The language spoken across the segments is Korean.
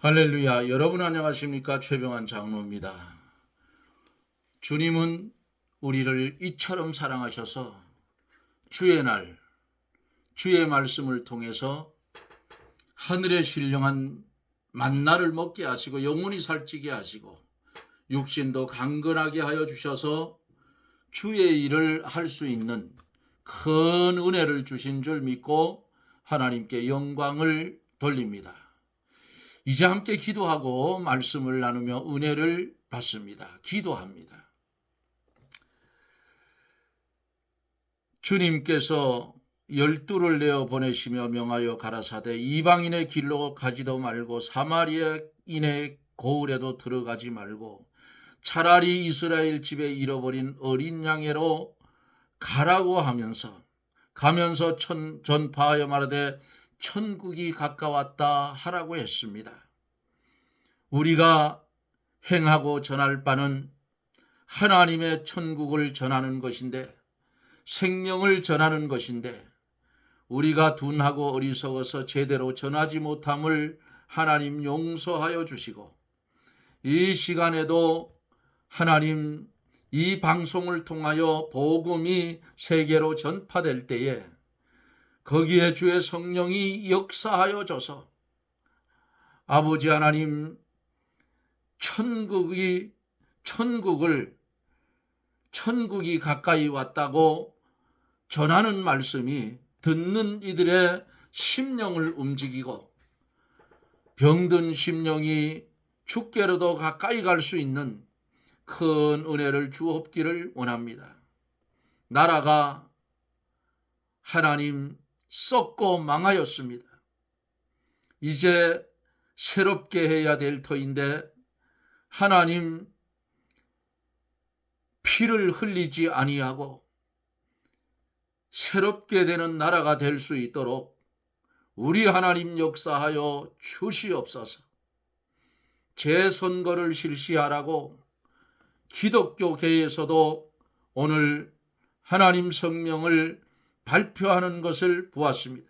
할렐루야. 여러분 안녕하십니까? 최병환 장로입니다. 주님은 우리를 이처럼 사랑하셔서 주의 날, 주의 말씀을 통해서 하늘의 신령한 만나를 먹게 하시고 영혼이 살찌게 하시고 육신도 강건하게 하여 주셔서 주의 일을 할 수 있는 큰 은혜를 주신 줄 믿고 하나님께 영광을 돌립니다. 이제 함께 기도하고 말씀을 나누며 은혜를 받습니다. 기도합니다. 주님께서 12를 내어 보내시며 명하여 가라사대 이방인의 길로 가지도 말고 사마리아인의 고을에도 들어가지 말고 차라리 이스라엘 집에 잃어버린 어린 양으로 가라고 가면서 전파하여 말하되 천국이 가까웠다 하라고 했습니다. 우리가 행하고 전할 바는 하나님의 천국을 전하는 것인데, 생명을 전하는 것인데, 우리가 둔하고 어리석어서 제대로 전하지 못함을 하나님 용서하여 주시고, 이 시간에도 하나님 이 방송을 통하여 복음이 세계로 전파될 때에 거기에 주의 성령이 역사하여 줘서 아버지 하나님 천국이 가까이 왔다고 전하는 말씀이 듣는 이들의 심령을 움직이고 병든 심령이 주께로도 가까이 갈 수 있는 큰 은혜를 주옵기를 원합니다. 나라가 하나님 썩고 망하였습니다. 이제 새롭게 해야 될 터인데 하나님 피를 흘리지 아니하고 새롭게 되는 나라가 될 수 있도록 우리 하나님 역사하여 주시옵소서. 재선거를 실시하라고 기독교계에서도 오늘 하나님 성명을 발표하는 것을 보았습니다.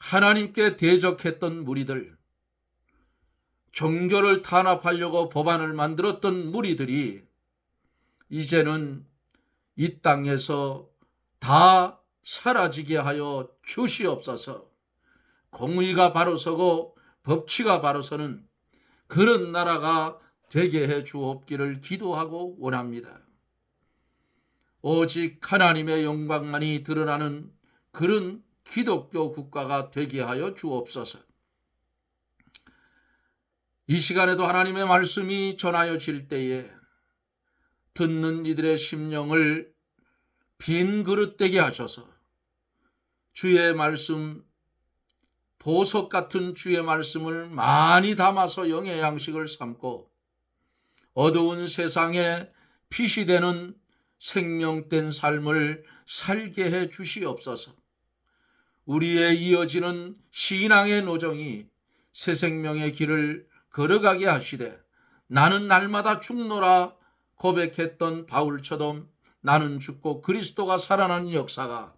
하나님께 대적했던 무리들, 종교를 탄압하려고 법안을 만들었던 무리들이 이제는 이 땅에서 다 사라지게 하여 주시옵소서. 공의가 바로 서고 법치가 바로 서는 그런 나라가 되게 해 주옵기를 기도하고 원합니다. 오직 하나님의 영광만이 드러나는 그런 기독교 국가가 되게 하여 주옵소서. 이 시간에도 하나님의 말씀이 전하여질 때에 듣는 이들의 심령을 빈 그릇되게 하셔서 주의 말씀, 보석 같은 주의 말씀을 많이 담아서 영의 양식을 삼고 어두운 세상에 빛이 되는 생명된 삶을 살게 해 주시옵소서. 우리의 이어지는 신앙의 노정이 새 생명의 길을 걸어가게 하시되 나는 날마다 죽노라 고백했던 바울처럼 나는 죽고 그리스도가 살아나는 역사가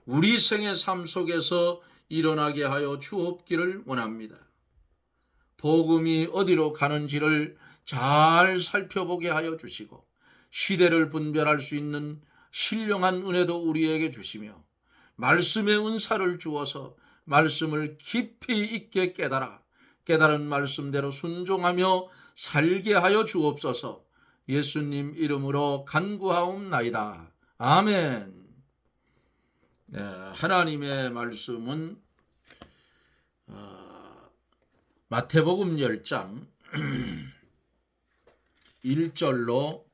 우리 생의 삶 속에서 일어나게 하여 주옵기를 원합니다. 복음이 어디로 가는지를 잘 살펴보게 하여 주시고 시대를 분별할 수 있는 신령한 은혜도 우리에게 주시며 말씀의 은사를 주어서 말씀을 깊이 있게 깨달은 말씀대로 순종하며 살게 하여 주옵소서. 예수님 이름으로 간구하옵나이다. 아멘. 네, 하나님의 말씀은 마태복음 10장 1절로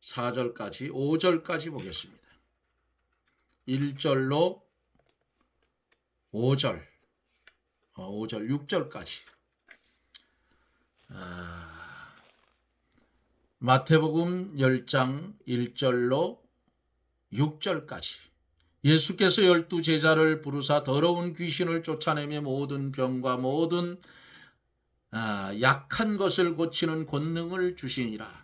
4절까지 5절까지 보겠습니다. 1절로 5절 6절까지 마태복음 10장 1절로 6절까지 예수께서 12제자를 부르사 더러운 귀신을 쫓아내며 모든 병과 모든 약한 것을 고치는 권능을 주시니라.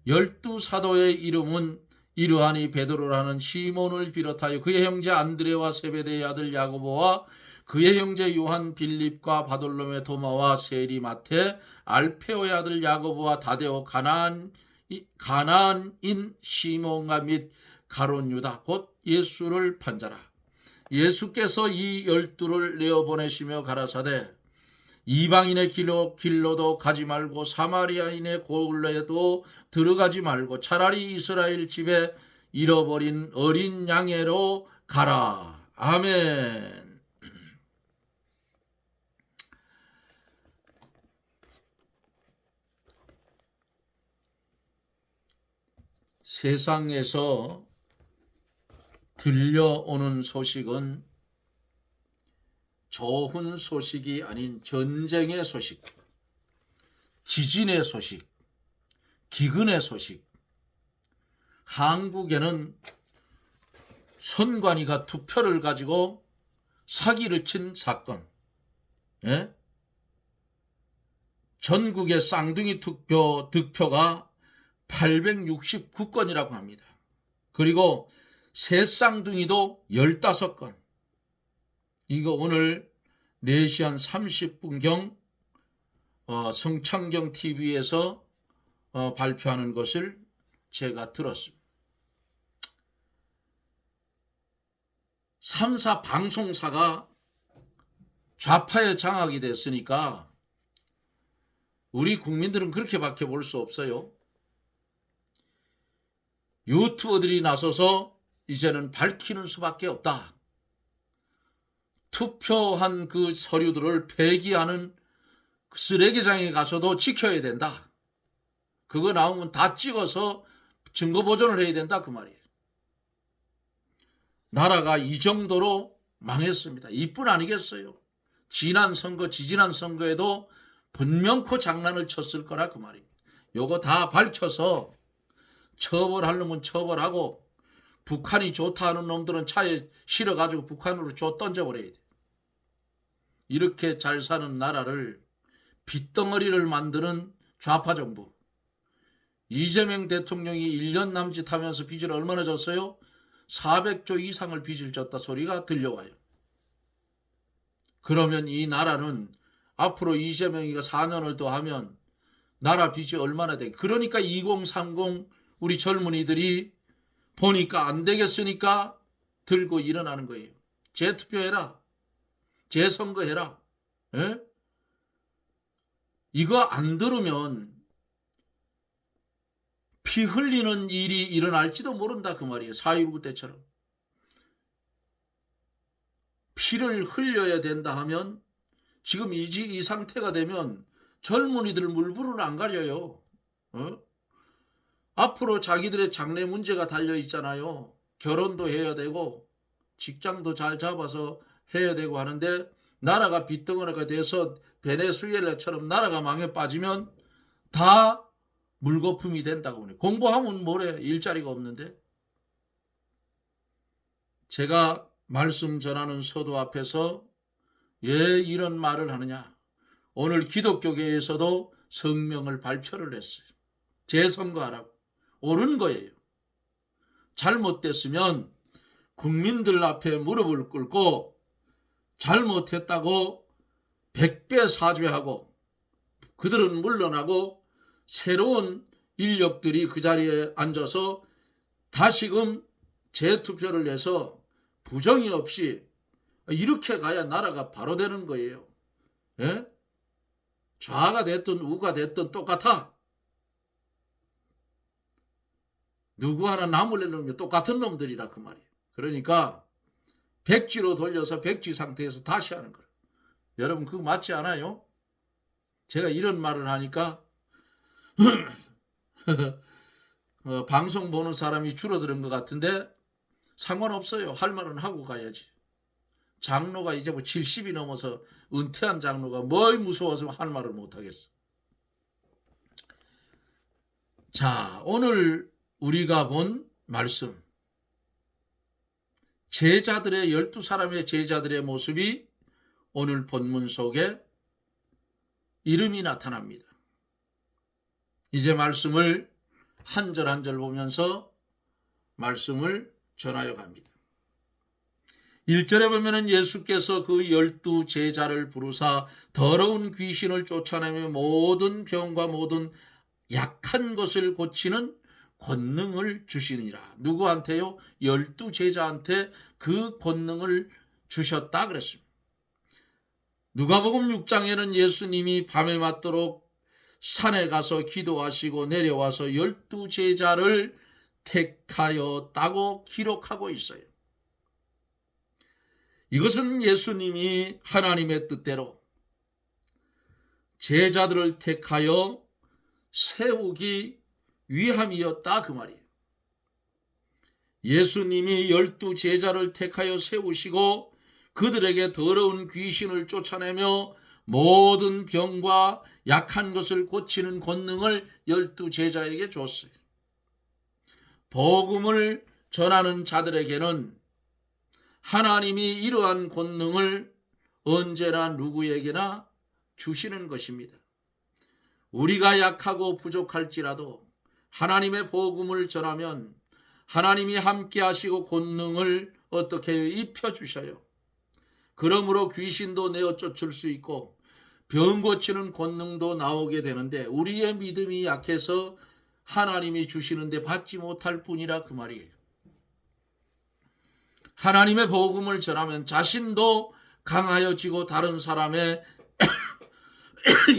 12사도의 이름은 이러하니 베드로라는 시몬을 비롯하여 그의 형제 안드레와 세베대의 아들 야고보와 그의 형제 요한 빌립과 바돌로메 도마와 세리 마테 알페오의 아들 야고보와 다데오 가나안인 시몬과 및 가룟 유다 곧 예수를 판자라. 예수께서 이 12를 내어 보내시며 가라사대 이방인의 길로도 가지 말고 사마리아인의 골로에도 들어가지 말고 차라리 이스라엘 집에 잃어버린 어린 양으로 가라. 아멘. 세상에서 들려오는 소식은 좋은 소식이 아닌 전쟁의 소식, 지진의 소식, 기근의 소식. 한국에는 선관위가 투표를 가지고 사기를 친 사건, 예? 전국의 쌍둥이 득표가 869건이라고 합니다. 그리고 새 쌍둥이도 15건. 이거 오늘 4시 한 30분경 성창경 TV에서 발표하는 것을 제가 들었습니다. 3사 방송사가 좌파에 장악이 됐으니까 우리 국민들은 그렇게밖에 볼 수 없어요. 유튜버들이 나서서 이제는 밝히는 수밖에 없다. 투표한 그 서류들을 폐기하는 쓰레기장에 가서도 지켜야 된다. 그거 나오면 다 찍어서 증거 보존을 해야 된다 그 말이에요. 나라가 이 정도로 망했습니다. 이뿐 아니겠어요. 지난 선거, 지지난 선거에도 분명코 장난을 쳤을 거라 그 말입니다. 요거 다 밝혀서 처벌하려면 처벌하고 북한이 좋다 하는 놈들은 차에 실어가지고 북한으로 던져버려야 돼. 이렇게 잘 사는 나라를 빚덩어리를 만드는 좌파 정부. 이재명 대통령이 1년 남짓 하면서 빚을 얼마나 졌어요? 400조 이상을 빚을 졌다 소리가 들려와요. 그러면 이 나라는 앞으로 이재명이가 4년을 더 하면 나라 빚이 얼마나 돼? 그러니까 2030 우리 젊은이들이 보니까 안 되겠으니까 들고 일어나는 거예요. 재투표해라. 재선거해라. 에? 이거 안 들으면 피 흘리는 일이 일어날지도 모른다 그 말이에요. 4.19 때처럼. 피를 흘려야 된다 하면 지금 이 상태가 되면 젊은이들 물불을 안 가려요. 앞으로 자기들의 장래 문제가 달려 있잖아요. 결혼도 해야 되고 직장도 잘 잡아서 해야 되고 하는데 나라가 빚덩어리가 돼서 베네수엘라처럼 나라가 망해 빠지면 다 물거품이 된다고 그래요. 공부하면 뭐래? 일자리가 없는데. 제가 말씀 전하는 서도 앞에서 왜 이런 말을 하느냐. 오늘 기독교계에서도 성명을 발표를 했어요. 재선거하라고. 옳은 거예요. 잘못됐으면 국민들 앞에 무릎을 꿇고 잘못했다고 100배 사죄하고 그들은 물러나고 새로운 인력들이 그 자리에 앉아서 다시금 재투표를 해서 부정이 없이 이렇게 가야 나라가 바로 되는 거예요. 예? 좌가 됐든 우가 됐든 똑같아. 누구 하나 남으려는 놈이 똑같은 놈들이라 그 말이에요. 그러니까 백지로 돌려서 백지 상태에서 다시 하는 거예요. 여러분 그거 맞지 않아요? 제가 이런 말을 하니까 방송 보는 사람이 줄어드는 것 같은데 상관없어요. 할 말은 하고 가야지. 장로가 이제 뭐 70이 넘어서 은퇴한 장로가 뭘 무서워서 할 말을 못하겠어. 자, 오늘 우리가 본 말씀. 제자들의 12사람의 제자들의 모습이 오늘 본문 속에 이름이 나타납니다. 이제 말씀을 한 절 한 절 보면서 말씀을 전하여 갑니다. 1절에 보면은 예수께서 그 12제자를 부르사 더러운 귀신을 쫓아내며 모든 병과 모든 약한 것을 고치는 권능을 주시니라. 누구한테요? 12제자한테 그 권능을 주셨다 그랬습니다. 누가복음 6장에는 예수님이 밤에 맞도록 산에 가서 기도하시고 내려와서 12제자를 택하였다고 기록하고 있어요. 이것은 예수님이 하나님의 뜻대로 제자들을 택하여 세우기 위함이었다 그 말이에요. 예수님이 12제자를 택하여 세우시고 그들에게 더러운 귀신을 쫓아내며 모든 병과 약한 것을 고치는 권능을 12제자에게 줬어요. 복음을 전하는 자들에게는 하나님이 이러한 권능을 언제나 누구에게나 주시는 것입니다. 우리가 약하고 부족할지라도 하나님의 복음을 전하면 하나님이 함께 하시고 권능을 어떻게 입혀주셔요. 그러므로 귀신도 내어 쫓을 수 있고 병 고치는 권능도 나오게 되는데 우리의 믿음이 약해서 하나님이 주시는데 받지 못할 뿐이라 그 말이에요. 하나님의 복음을 전하면 자신도 강하여지고 다른 사람의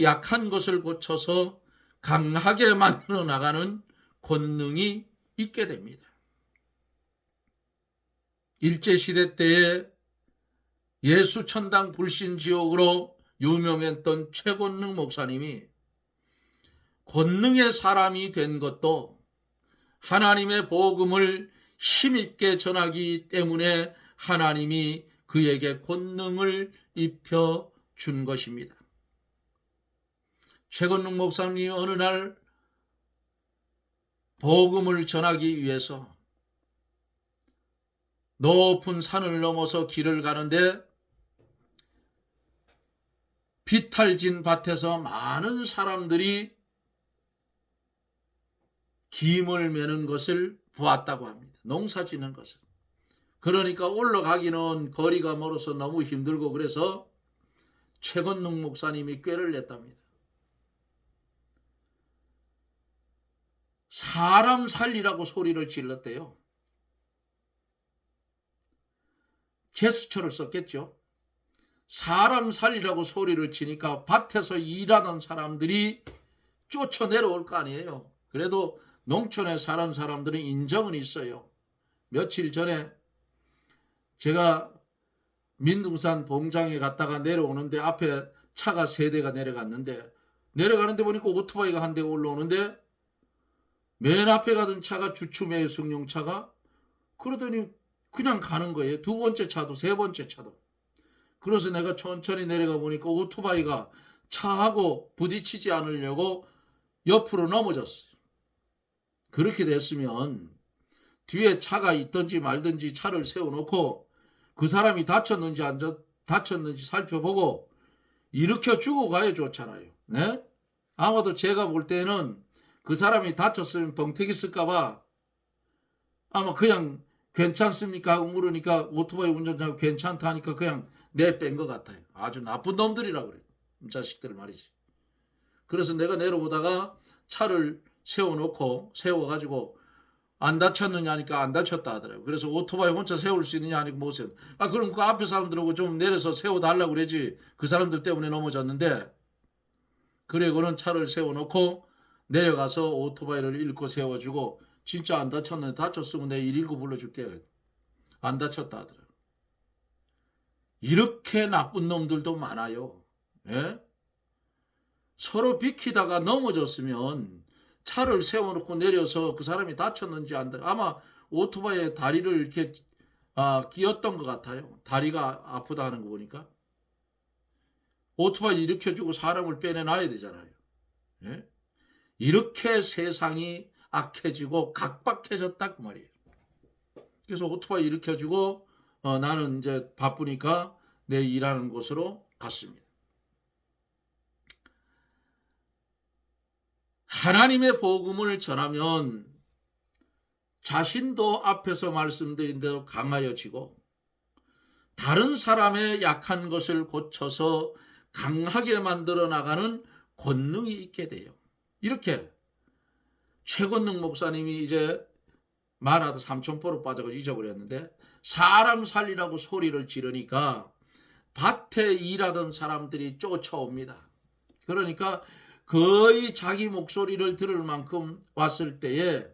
약한 것을 고쳐서 강하게 만들어 나가는 권능이 있게 됩니다. 일제시대 때에 예수 천당 불신지옥으로 유명했던 최권능 목사님이 권능의 사람이 된 것도 하나님의 복음을 힘있게 전하기 때문에 하나님이 그에게 권능을 입혀준 것입니다. 최권능 목사님이 어느 날 복음을 전하기 위해서 높은 산을 넘어서 길을 가는데 비탈진 밭에서 많은 사람들이 김을 매는 것을 보았다고 합니다. 농사 짓는 것을. 그러니까 올라가기는 거리가 멀어서 너무 힘들고 그래서 최권능 목사님이 꾀를 냈답니다. 사람 살리라고 소리를 질렀대요. 제스처를 썼겠죠. 사람 살리라고 소리를 치니까 밭에서 일하던 사람들이 쫓아 내려올 거 아니에요. 그래도 농촌에 사는 사람들은 인정은 있어요. 며칠 전에 제가 민둥산 봉장에 갔다가 내려오는데 앞에 차가 3대가 내려가는데 보니까 오토바이가 한 대가 올라오는데 맨 앞에 가던 차가 주춤해요. 승용차가. 그러더니 그냥 가는 거예요. 2번째 차도 3번째 차도. 그래서 내가 천천히 내려가 보니까 오토바이가 차하고 부딪히지 않으려고 옆으로 넘어졌어요. 그렇게 됐으면 뒤에 차가 있든지 말든지 차를 세워놓고 그 사람이 다쳤는지 안 다쳤는지 살펴보고 일으켜 주고 가야 좋잖아요. 네? 아마도 제가 볼 때는 그 사람이 다쳤으면 벙태기 쓸까봐 아마 그냥 괜찮습니까 하고 물으니까 오토바이 운전자가 괜찮다 하니까 그냥 내뺀 것 같아요. 아주 나쁜 놈들이라 그래요. 자식들 말이지. 그래서 내가 내려오다가 차를 세워가지고 안 다쳤느냐 하니까 안 다쳤다 하더라고요. 그래서 오토바이 혼자 세울 수 있느냐 하니까 못 세워. 그럼 그 앞에 사람들하고 좀 내려서 세워달라고 그러지. 그 사람들 때문에 넘어졌는데 그래고는 차를 세워놓고 내려가서 오토바이를 일고 세워주고 진짜 안 다쳤는데 다쳤으면 내가 119 불러줄게. 안 다쳤다 하더라고요. 이렇게 나쁜 놈들도 많아요. 예? 서로 비키다가 넘어졌으면 차를 세워놓고 내려서 그 사람이 다쳤는지 아마 오토바이에 다리를 이렇게 끼었던 것 같아요. 다리가 아프다 하는 거 보니까. 오토바이 일으켜주고 사람을 빼내놔야 되잖아요. 예? 이렇게 세상이 악해지고 각박해졌다 그 말이에요. 그래서 오토바이 일으켜주고 나는 이제 바쁘니까 내 일하는 곳으로 갔습니다. 하나님의 복음을 전하면 자신도 앞에서 말씀드린 대로 강하여지고 다른 사람의 약한 것을 고쳐서 강하게 만들어 나가는 권능이 있게 돼요. 이렇게 최권능 목사님이 이제 말하다 삼천포로 빠져서 잊어버렸는데, 사람 살리라고 소리를 지르니까 밭에 일하던 사람들이 쫓아옵니다. 그러니까 거의 자기 목소리를 들을 만큼 왔을 때에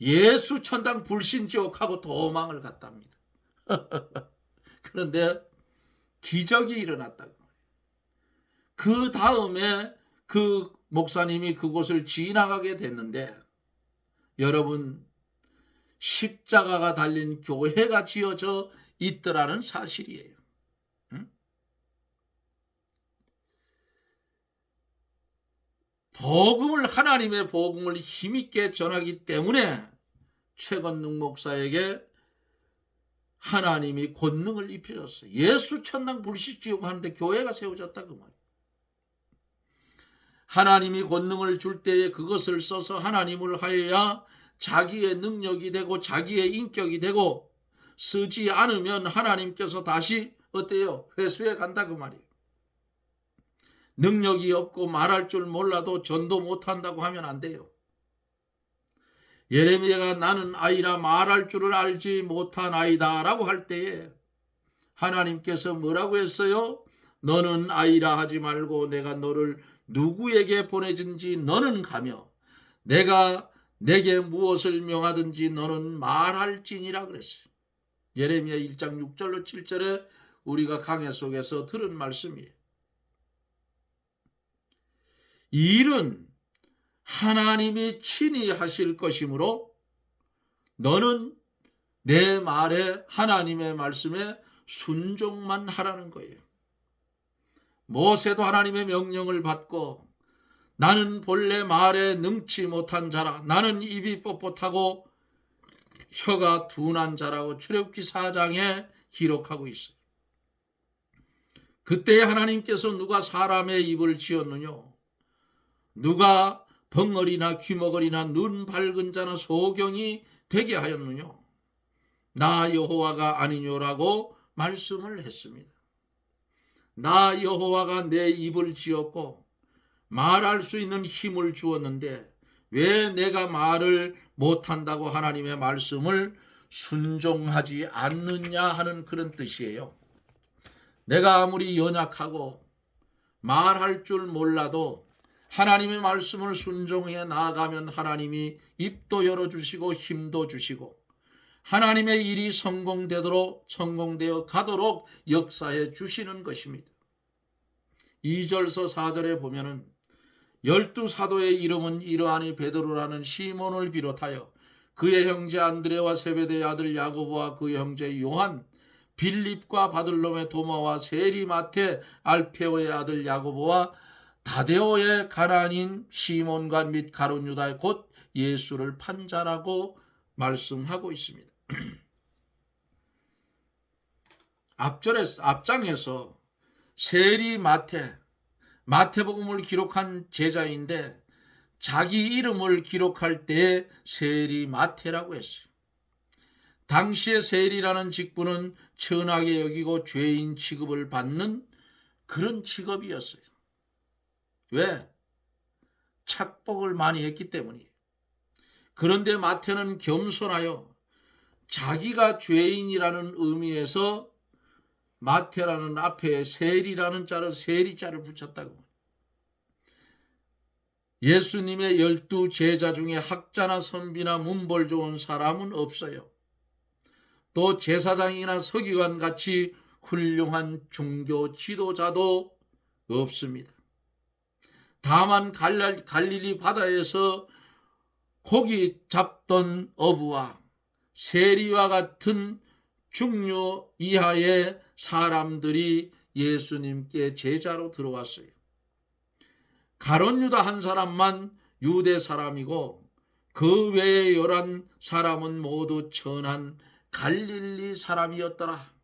예수 천당 불신지옥하고 도망을 갔답니다. 그런데 기적이 일어났다고. 그 다음에 그 목사님이 그곳을 지나가게 됐는데, 여러분, 십자가가 달린 교회가 지어져 있더라는 사실이에요. 응? 복음을, 하나님의 복음을 힘있게 전하기 때문에 최건능 목사에게 하나님이 권능을 입혀줬어요. 예수 천당 불시지옥 하는데 교회가 세워졌다 그 말이에요. 하나님이 권능을 줄 때에 그것을 써서 하나님을 하여야 자기의 능력이 되고 자기의 인격이 되고, 쓰지 않으면 하나님께서 다시 어때요? 회수해 간다 그 말이에요. 능력이 없고 말할 줄 몰라도 전도 못한다고 하면 안 돼요. 예레미야가 나는 아이라 말할 줄을 알지 못한 아이다 라고 할 때에 하나님께서 뭐라고 했어요? 너는 아이라 하지 말고 내가 너를 누구에게 보내든지 너는 가며 내가 내게 무엇을 명하든지 너는 말할지니라 그랬어요. 예레미야 1장 6절로 7절에 우리가 강해 속에서 들은 말씀이에요. 이 일은 하나님이 친히 하실 것이므로 너는 내 말에, 하나님의 말씀에 순종만 하라는 거예요. 모세도 하나님의 명령을 받고 나는 본래 말에 능치 못한 자라, 나는 입이 뻣뻣하고 혀가 둔한 자라고 출애굽기 4장에 기록하고 있어요. 그때 하나님께서 누가 사람의 입을 지었느냐? 누가 벙어리나 귀머거리나 눈 밝은 자나 소경이 되게 하였느냐? 나 여호와가 아니뇨라고 말씀을 했습니다. 나 여호와가 내 입을 지었고 말할 수 있는 힘을 주었는데 왜 내가 말을 못한다고 하나님의 말씀을 순종하지 않느냐 하는 그런 뜻이에요. 내가 아무리 연약하고 말할 줄 몰라도 하나님의 말씀을 순종해 나아가면 하나님이 입도 열어주시고 힘도 주시고 하나님의 일이 성공되어 가도록 역사해 주시는 것입니다. 2절서 4절에 보면은 12사도의 이름은 이러하니 베드로라는 시몬을 비롯하여 그의 형제 안드레와 세베대의 아들 야고보와 그의 형제 요한, 빌립과 바들롬의 도마와 세리마테, 알페오의 아들 야고보와 다데오의 가난인 시몬과 및 가룟 유다 곧 예수를 판 자라고 말씀하고 있습니다. 앞장에서 세리마테, 마태복음을 기록한 제자인데 자기 이름을 기록할 때에 세리마테라고 했어요. 당시에 세리라는 직분은 천하게 여기고 죄인 취급을 받는 그런 직업이었어요. 왜? 착복을 많이 했기 때문이에요. 그런데 마태는 겸손하여 자기가 죄인이라는 의미에서 마태라는 앞에 세리라는 자를 세리자를 붙였다고. 예수님의 12 제자 중에 학자나 선비나 문벌 좋은 사람은 없어요. 또 제사장이나 서기관 같이 훌륭한 종교 지도자도 없습니다. 다만 갈릴리 바다에서 고기 잡던 어부와 세리와 같은 중류 이하의 사람들이 예수님께 제자로 들어왔어요. 가룟 유다 한 사람만 유대 사람이고 그 외의 11사람은 모두 천한 갈릴리 사람이었더라.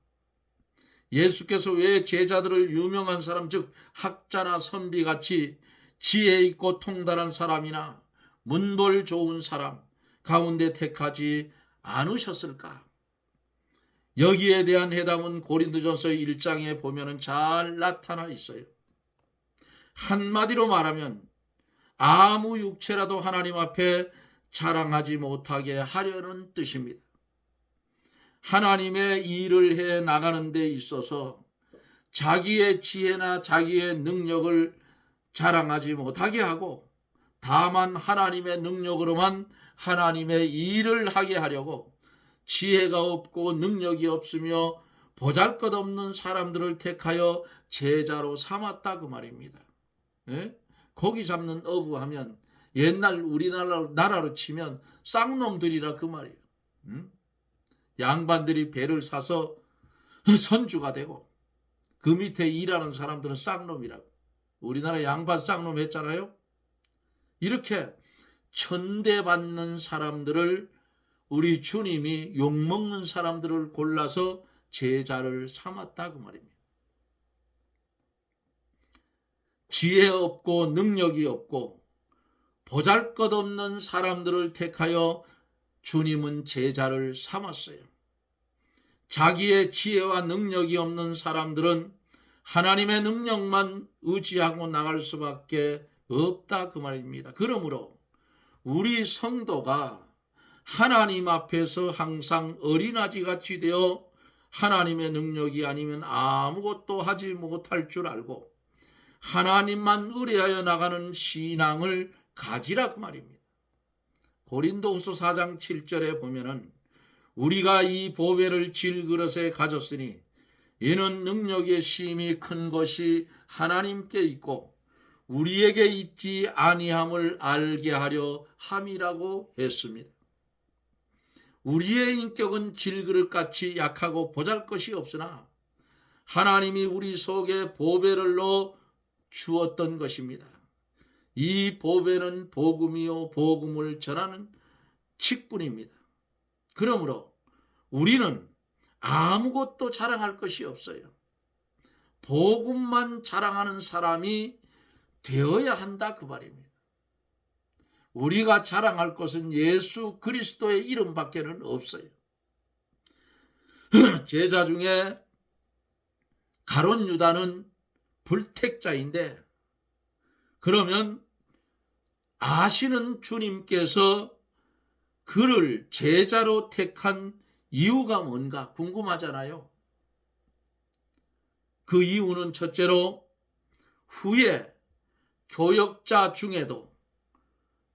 예수께서 왜 제자들을 유명한 사람, 즉 학자나 선비같이 지혜 있고 통달한 사람이나 문벌 좋은 사람 가운데 택하지 않으셨을까? 여기에 대한 해답은 고린도전서 1장에 보면은 잘 나타나 있어요. 한마디로 말하면 아무 육체라도 하나님 앞에 자랑하지 못하게 하려는 뜻입니다. 하나님의 일을 해 나가는 데 있어서 자기의 지혜나 자기의 능력을 자랑하지 못하게 하고 다만 하나님의 능력으로만 하나님의 일을 하게 하려고 지혜가 없고 능력이 없으며 보잘것없는 사람들을 택하여 제자로 삼았다 그 말입니다. 예? 고기 잡는 어부하면 옛날 우리나라로 치면 쌍놈들이라 그 말이에요. 양반들이 배를 사서 선주가 되고 그 밑에 일하는 사람들은 쌍놈이라고. 우리나라 양반 쌍놈 했잖아요. 이렇게 천대받는 사람들을 우리 주님이 욕먹는 사람들을 골라서 제자를 삼았다 그 말입니다. 지혜 없고 능력이 없고 보잘것없는 사람들을 택하여 주님은 제자를 삼았어요. 자기의 지혜와 능력이 없는 사람들은 하나님의 능력만 의지하고 나갈 수밖에 없다 그 말입니다. 그러므로 우리 성도가 하나님 앞에서 항상 어린아지같이 되어 하나님의 능력이 아니면 아무것도 하지 못할 줄 알고 하나님만 의뢰하여 나가는 신앙을 가지라 그 말입니다. 고린도후서 4장 7절에 보면은 우리가 이 보배를 질그릇에 가졌으니 이는 능력의 심히 큰 것이 하나님께 있고 우리에게 있지 아니함을 알게 하려 함이라고 했습니다. 우리의 인격은 질그릇같이 약하고 보잘것이 없으나 하나님이 우리 속에 보배를 넣어 주었던 것입니다. 이 보배는 복음이요 복음을 전하는 직분입니다. 그러므로 우리는 아무것도 자랑할 것이 없어요. 복음만 자랑하는 사람이 되어야 한다 그 말입니다. 우리가 자랑할 것은 예수 그리스도의 이름밖에는 없어요. 제자 중에 가룟 유다는 불택자인데 그러면 아시는 주님께서 그를 제자로 택한 이유가 뭔가 궁금하잖아요. 그 이유는 첫째로 후에 교역자 중에도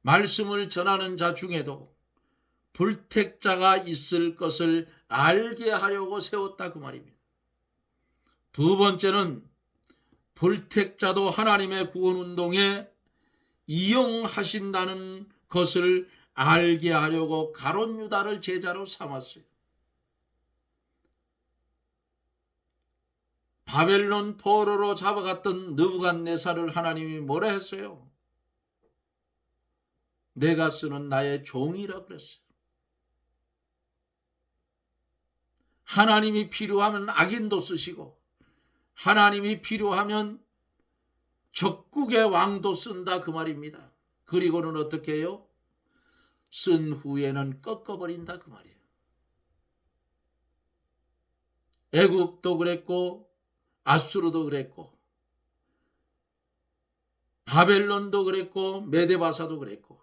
말씀을 전하는 자 중에도 불택자가 있을 것을 알게 하려고 세웠다 그 말입니다. 두 번째는 불택자도 하나님의 구원운동에 이용하신다는 것을 알게 하려고 가룟 유다를 제자로 삼았어요. 바벨론 포로로 잡아갔던 느부갓네살을 하나님이 뭐라 했어요? 내가 쓰는 나의 종이라 그랬어요. 하나님이 필요하면 악인도 쓰시고 하나님이 필요하면 적국의 왕도 쓴다 그 말입니다. 그리고는 어떻게 해요? 쓴 후에는 꺾어버린다 그 말이에요. 애굽도 그랬고 아수르도 그랬고 바벨론도 그랬고 메데바사도 그랬고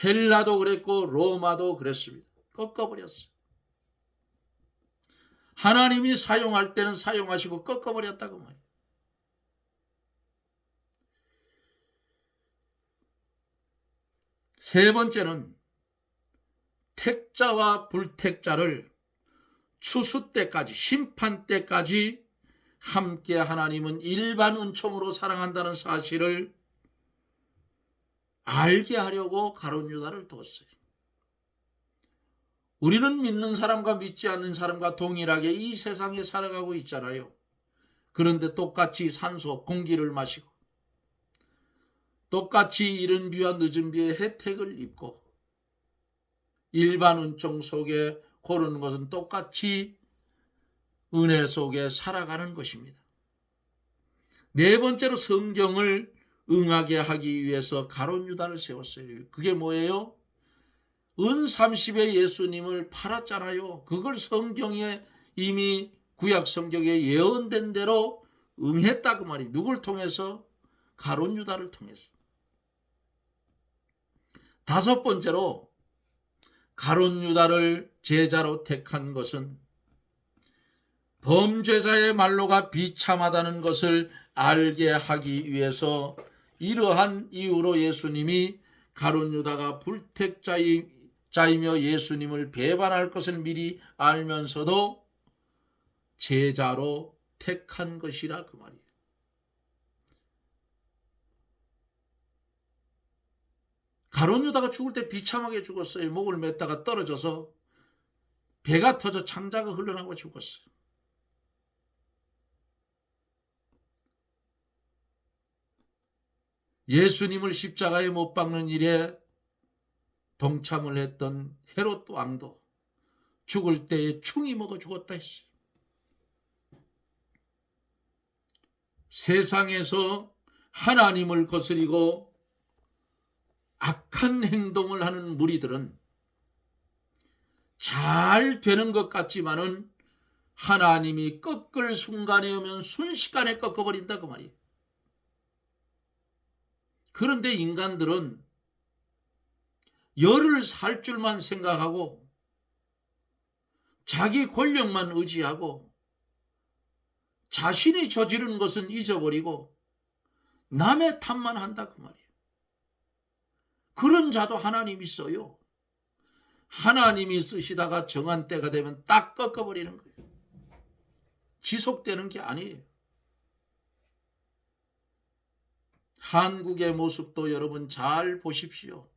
헬라도 그랬고 로마도 그랬습니다. 꺾어버렸어요. 하나님이 사용할 때는 사용하시고 꺾어버렸다고 말이에요. 세 번째는 택자와 불택자를 추수 때까지 심판 때까지 함께 하나님은 일반 은총으로 사랑한다는 사실을 알게 하려고 가룟 유다를 뒀어요. 우리는 믿는 사람과 믿지 않는 사람과 동일하게 이 세상에 살아가고 있잖아요. 그런데 똑같이 산소, 공기를 마시고 똑같이 이른 비와 늦은 비의 혜택을 입고 일반 은총 속에 고르는 것은 똑같이 은혜 속에 살아가는 것입니다. 네 번째로 성경을 응하게 하기 위해서 가룟 유다를 세웠어요. 그게 뭐예요? 은 30에 예수님을 팔았잖아요. 그걸 성경에 이미 구약 성경에 예언된 대로 응했다 그 말이. 누굴 통해서? 가룟 유다를 통해서. 다섯 번째로 가룟 유다를 제자로 택한 것은 범죄자의 말로가 비참하다는 것을 알게 하기 위해서, 이러한 이유로 예수님이 가룟 유다가 불택자이며 예수님을 배반할 것을 미리 알면서도 제자로 택한 것이라 그 말이에요. 가룟 유다가 죽을 때 비참하게 죽었어요. 목을 맸다가 떨어져서 배가 터져 창자가 흘러나와 죽었어요. 예수님을 십자가에 못 박는 일에 동참을 했던 헤롯 왕도 죽을 때에 충이 먹어 죽었다 했어요. 세상에서 하나님을 거스리고 악한 행동을 하는 무리들은 잘 되는 것 같지만은 하나님이 꺾을 순간에 오면 순식간에 꺾어버린다 그 말이에요. 그런데 인간들은 열을 살 줄만 생각하고 자기 권력만 의지하고 자신이 저지른 것은 잊어버리고 남의 탓만 한다 그 말이에요. 그런 자도 하나님이 써요. 하나님이 쓰시다가 정한 때가 되면 딱 꺾어버리는 거예요. 지속되는 게 아니에요. 한국의 모습도 여러분 잘 보십시오.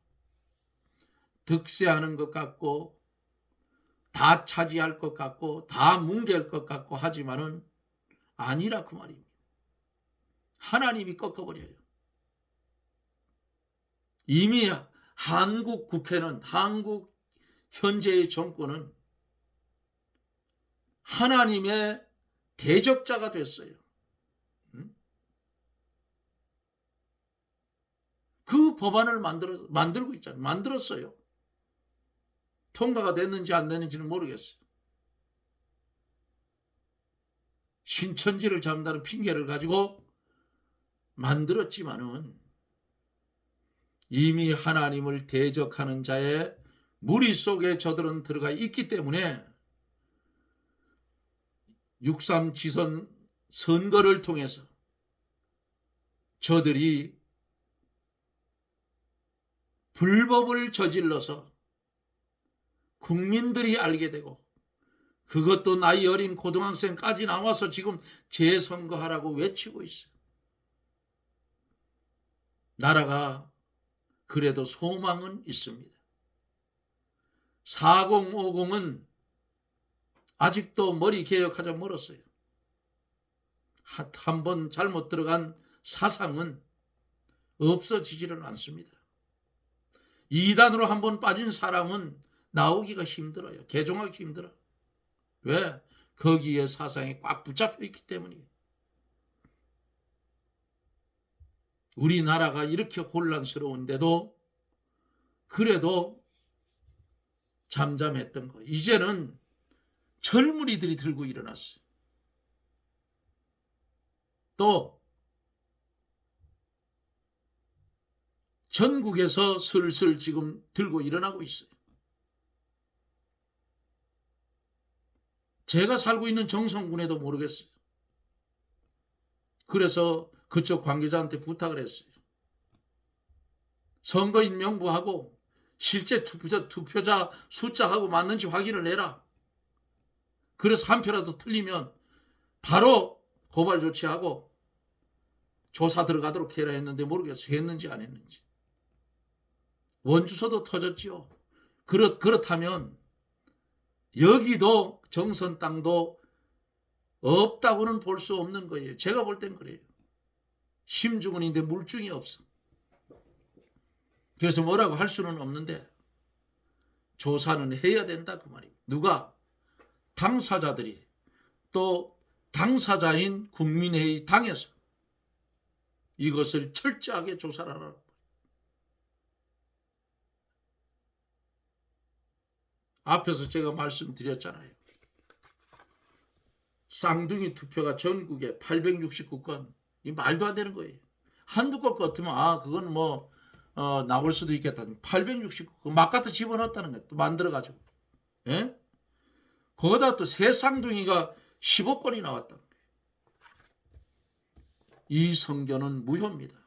득세하는 것 같고 다 차지할 것 같고 다 뭉갤 것 같고 하지만은 아니라 그 말입니다. 하나님이 꺾어버려요. 이미 한국 국회는, 한국 현재의 정권은 하나님의 대적자가 됐어요. 그 법안을 만들고 있잖아요. 만들었어요. 통과가 됐는지 안 됐는지는 모르겠어요. 신천지를 잡는다는 핑계를 가지고 만들었지만은 이미 하나님을 대적하는 자의 무리 속에 저들은 들어가 있기 때문에 6.3 지선 선거를 통해서 저들이 불법을 저질러서 국민들이 알게 되고, 그것도 나이 어린 고등학생까지 나와서 지금 재선거하라고 외치고 있어요. 나라가 그래도 소망은 있습니다. 4050은 아직도 머리 개혁하자 멀었어요. 한 번 잘못 들어간 사상은 없어지지는 않습니다. 이단으로 한 번 빠진 사람은 나오기가 힘들어요. 개종하기 힘들어. 왜? 거기에 사상이 꽉 붙잡혀 있기 때문이에요. 우리나라가 이렇게 혼란스러운데도 그래도 잠잠했던 거. 이제는 젊은이들이 들고 일어났어요. 또 전국에서 슬슬 지금 들고 일어나고 있어요. 제가 살고 있는 정선군에도 모르겠어요. 그래서 그쪽 관계자한테 부탁을 했어요. 선거인 명부하고 실제 투표자 숫자하고 맞는지 확인을 해라. 그래서 한 표라도 틀리면 바로 고발 조치하고 조사 들어가도록 해라 했는데 모르겠어요. 했는지 안 했는지. 원주소도 터졌지요. 그렇다면 여기도 정선 땅도 없다고는 볼 수 없는 거예요. 제가 볼 땐 그래요. 심중은인데 물중이 없어. 그래서 뭐라고 할 수는 없는데 조사는 해야 된다 그 말이에요. 누가? 당사자들이, 또 당사자인 국민회의 당에서 이것을 철저하게 조사를 하라고. 앞에서 제가 말씀드렸잖아요. 쌍둥이 투표가 전국에 869건. 이 말도 안 되는 거예요. 한두 건 같으면 그건 뭐 나올 수도 있겠다. 869건 막 갖다 집어넣었다는 거예요. 또 만들어가지고. 예? 거기다 또 새 쌍둥이가 15건이 나왔다. 이 선거는 무효입니다.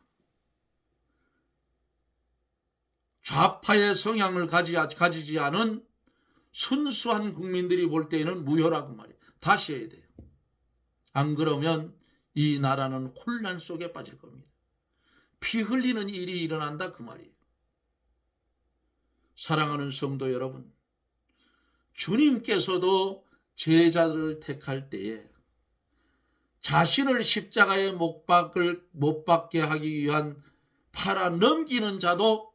좌파의 성향을 가지지 않은 순수한 국민들이 볼 때에는 무효라고 말이에요. 다시 해야 돼요. 안 그러면 이 나라는 혼란 속에 빠질 겁니다. 피 흘리는 일이 일어난다 그 말이에요. 사랑하는 성도 여러분, 주님께서도 제자들을 택할 때에 자신을 십자가에 못 박게 하기 위한 팔아 넘기는 자도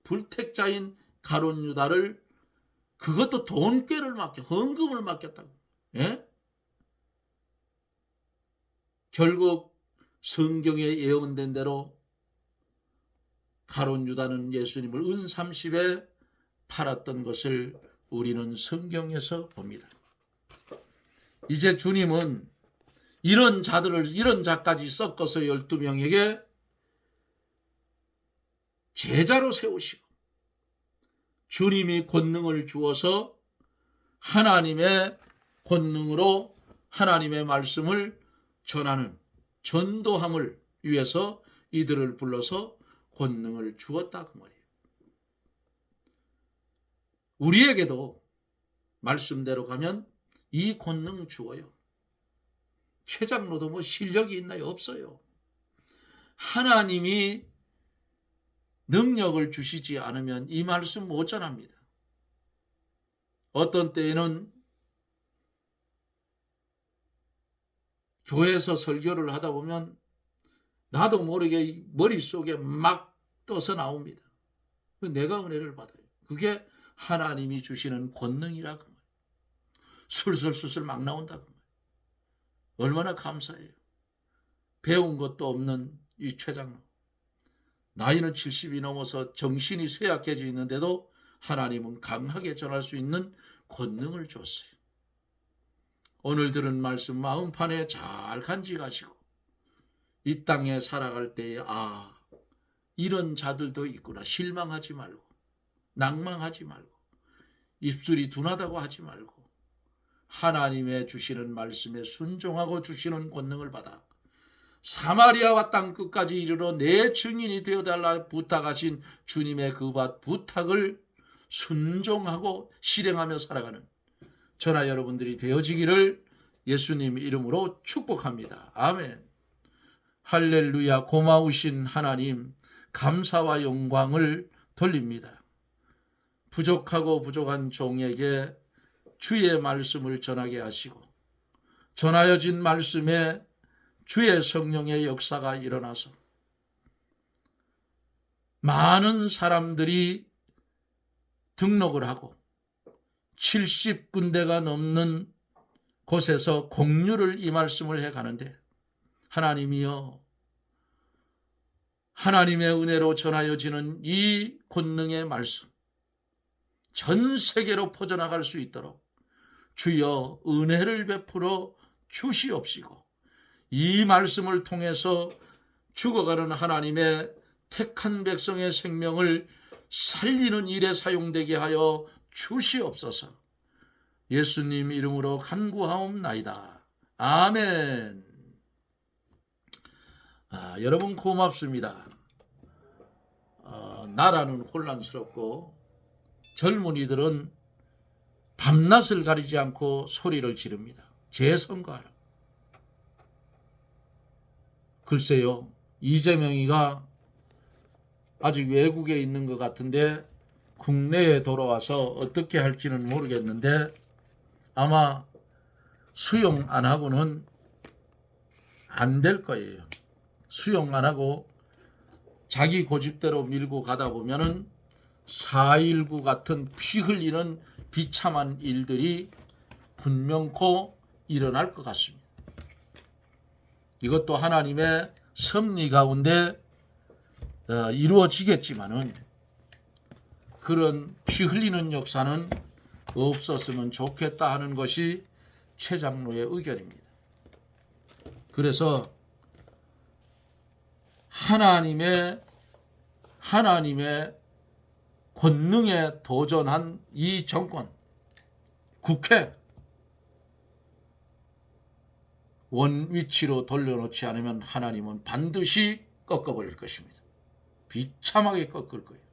불택자인 가룟 유다를 그것도 돈꾀를 헌금을 맡겼다고. 예? 결국 성경에 예언된 대로 가룟 유다는 예수님을 은 30에 팔았던 것을 우리는 성경에서 봅니다. 이제 주님은 이런 자까지 섞어서 12명에게 제자로 세우시고 주님이 권능을 주어서 하나님의 권능으로 하나님의 말씀을 전하는 전도함을 위해서 이들을 불러서 권능을 주었다 그 말이에요. 우리에게도 말씀대로 가면 이 권능 주어요. 최 장로도 뭐 실력이 있나요? 없어요. 하나님이 능력을 주시지 않으면 이 말씀 못 전합니다. 어떤 때에는 교회에서 설교를 하다 보면 나도 모르게 머릿속에 막 떠서 나옵니다. 내가 은혜를 받아요. 그게 하나님이 주시는 권능이라 그 말이에요. 술술술술 막 나온다 그 말이에요. 얼마나 감사해요. 배운 것도 없는 이 최장로. 나이는 70이 넘어서 정신이 쇠약해져 있는데도 하나님은 강하게 전할 수 있는 권능을 줬어요. 오늘 들은 말씀 마음판에 잘 간직하시고 이 땅에 살아갈 때에 이런 자들도 있구나. 실망하지 말고 낭망하지 말고 입술이 둔하다고 하지 말고 하나님의 주시는 말씀에 순종하고 주시는 권능을 받아 사마리아와 땅 끝까지 이르러 내 증인이 되어달라 부탁하신 주님의 그 부탁을 순종하고 실행하며 살아가는 저나 여러분들이 되어지기를 예수님 이름으로 축복합니다. 아멘. 할렐루야. 고마우신 하나님 감사와 영광을 돌립니다. 부족하고 부족한 종에게 주의 말씀을 전하게 하시고 전하여진 말씀에 주의 성령의 역사가 일어나서 많은 사람들이 등록을 하고 70군데가 넘는 곳에서 공유를 이 말씀을 해가는데 하나님이여 하나님의 은혜로 전하여지는 이 권능의 말씀 전 세계로 퍼져나갈 수 있도록 주여 은혜를 베풀어 주시옵시고 이 말씀을 통해서 죽어가는 하나님의 택한 백성의 생명을 살리는 일에 사용되게 하여 주시옵소서. 예수님 이름으로 간구하옵나이다. 아멘. 여러분 고맙습니다. 나라는 혼란스럽고 젊은이들은 밤낮을 가리지 않고 소리를 지릅니다. 재선거하라. 글쎄요, 이재명이가 아직 외국에 있는 것 같은데 국내에 돌아와서 어떻게 할지는 모르겠는데 아마 수용 안 하고는 안 될 거예요. 수용 안 하고 자기 고집대로 밀고 가다 보면은 4.19 같은 피 흘리는 비참한 일들이 분명코 일어날 것 같습니다. 이것도 하나님의 섭리 가운데 이루어지겠지만은 그런 피 흘리는 역사는 없었으면 좋겠다 하는 것이 최 장로의 의견입니다. 그래서 하나님의 권능에 도전한 이 정권, 국회 원위치로 돌려놓지 않으면 하나님은 반드시 꺾어버릴 것입니다. 비참하게 꺾을 거예요.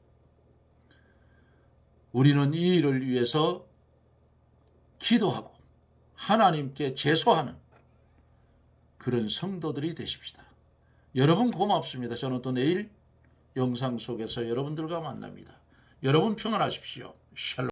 우리는 이 일을 위해서 기도하고 하나님께 제소하는 그런 성도들이 되십시다. 여러분 고맙습니다. 저는 또 내일 영상 속에서 여러분들과 만납니다. 여러분 평안하십시오. 샬롬.